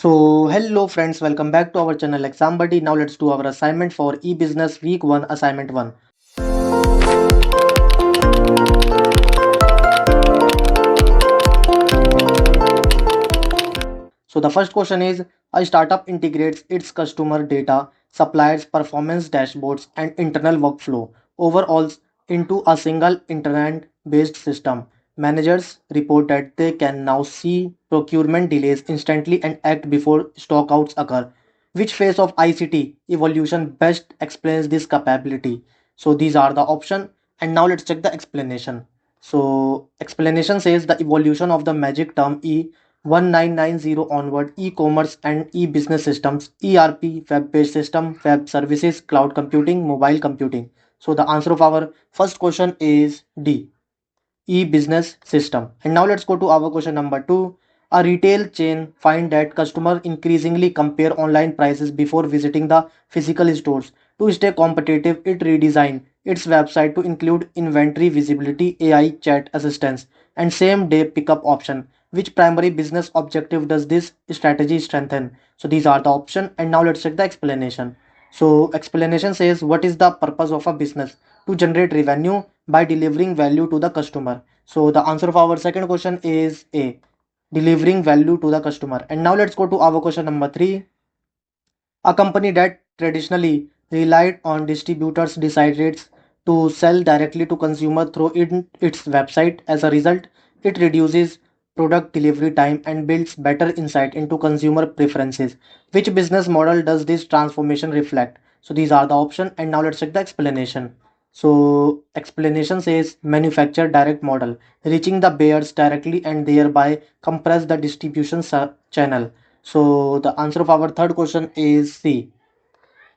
So, hello friends, welcome back to our channel Exam Buddy. Now let's do our assignment for e-business week 1 assignment 1. So the first question is, a startup integrates its customer data, suppliers performance dashboards and internal workflow overall into a single internet based system. Managers report that they can now see procurement delays instantly and act before stockouts occur. Which phase of ICT evolution best explains this capability? So these are the options, and now let's check the explanation. So explanation says the evolution of the magic term E 1990 onward, e-commerce and e-business systems, ERP, web-based system, web services, cloud computing, mobile computing. So the answer of our first question is D, e-business system. And now let's go to our question number 2. A retail chain find that customers increasingly compare online prices before visiting the physical stores. To stay competitive, it redesigned its website to include inventory visibility, AI chat assistance, and same-day pickup option. Which primary business objective does this strategy strengthen? So these are the option, and now let's check the explanation. So explanation says, what is the purpose of a business? To generate revenue by delivering value to the customer. So the answer of our second question is A, delivering value to the customer. And now let's go to our question number 3. A company that traditionally relied on distributors decided to sell directly to consumer through its website. As a result, it reduces product delivery time and builds better insight into consumer preferences. Which business model does this transformation reflect? So these are the options, and now let's check the explanation. So explanation says manufacture direct model, reaching the buyers directly and thereby compress the distribution channel. So the answer of our third question is C,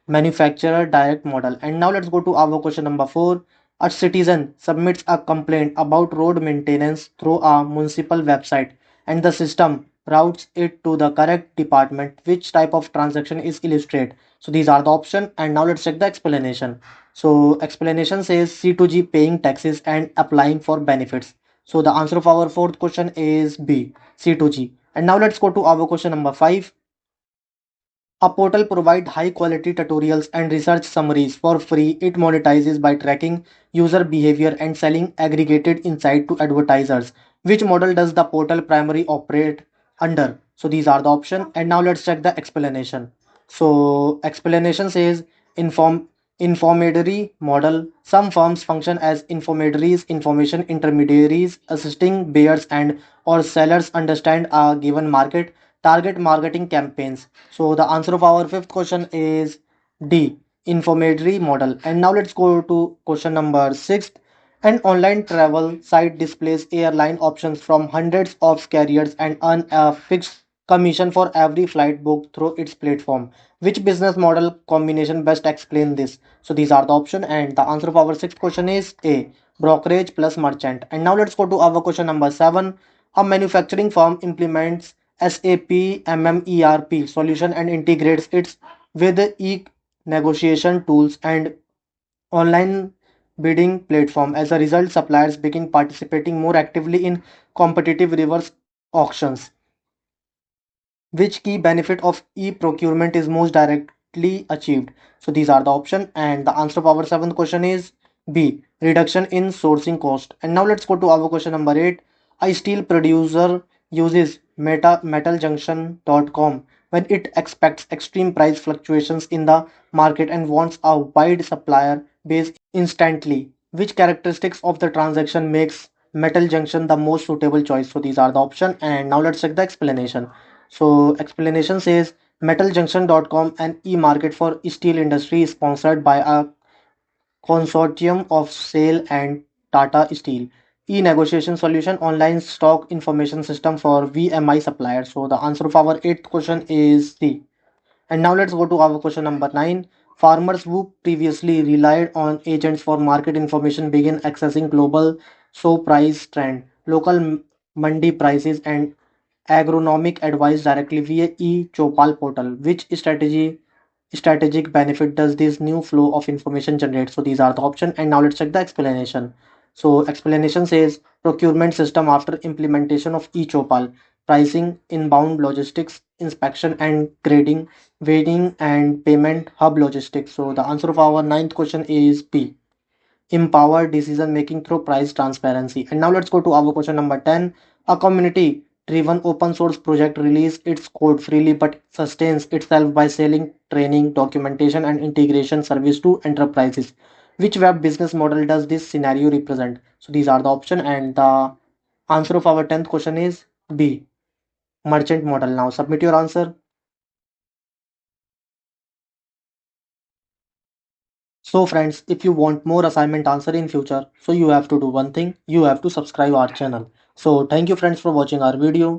manufacturer direct model. And now let's go to our question number 4. A citizen submits a complaint about road maintenance through a municipal website and the system routes it to the correct department. Which type of transaction is illustrated? So these are the options, and now let's check the explanation. So explanation says C2G paying taxes and applying for benefits. So the answer of our fourth question is B, C2G. And now let's go to our question number 5. A portal provides high quality tutorials and research summaries for free. It monetizes by tracking user behavior and selling aggregated insight to advertisers. Which model does the portal primarily operate under? So these are the options, and now let's check the explanation. So explanation says inform informatory model. Some firms function as informatories, information intermediaries, assisting buyers and or sellers understand a given market, target marketing campaigns. So the answer of our fifth question is D, informatory model. And now let's go to question number 6. An online travel site displays airline options from hundreds of carriers and earn a fixed commission for every flight booked through its platform. Which business model combination best explain this? So these are the option, and the answer of our sixth question is A, brokerage plus merchant. And now let's go to our question number 7. A manufacturing firm implements SAP MMERP solution and integrates it with e-negotiation tools and online bidding platform. As a result, suppliers begin participating more actively in competitive reverse auctions. Which key benefit of e-procurement is most directly achieved? So these are the option, and the answer of our seventh question is B, reduction in sourcing cost. And now let's go to our question number 8. A steel producer uses metaljunction.com when it expects extreme price fluctuations in the market and wants a wide supplier base instantly. Which characteristics of the transaction makes Metal Junction the most suitable choice? So these are the option, and now let's check the explanation. So explanation says metaljunction.com, an e-market for steel industry, is sponsored by a consortium of SAIL and Tata Steel. E-negotiation solution, online stock information system for VMI suppliers. So the answer of our eighth question is C. And now let's go to our question number 9. Farmers who previously relied on agents for market information begin accessing global sow price trend, local mandi prices, and agronomic advice directly via e-Chopal portal. Which strategic benefit does this new flow of information generate? So these are the options, and now let's check the explanation. So explanation says procurement system after implementation of e-Chopal. pricing, inbound logistics, inspection and grading, waiting and payment, hub logistics. So the answer of our ninth question is B. Empower decision making through price transparency. And now let's go to our question number 10. A community driven open source project release its code freely but sustains itself by selling training, documentation, and integration service to enterprises. Which web business model does this scenario represent? So these are the option, and the answer of our 10th question is B. Merchant model. Now submit your answer. So friends, if you want more assignment answer in future, so you have to do one thing, you have to subscribe our channel. So thank you friends for watching our video.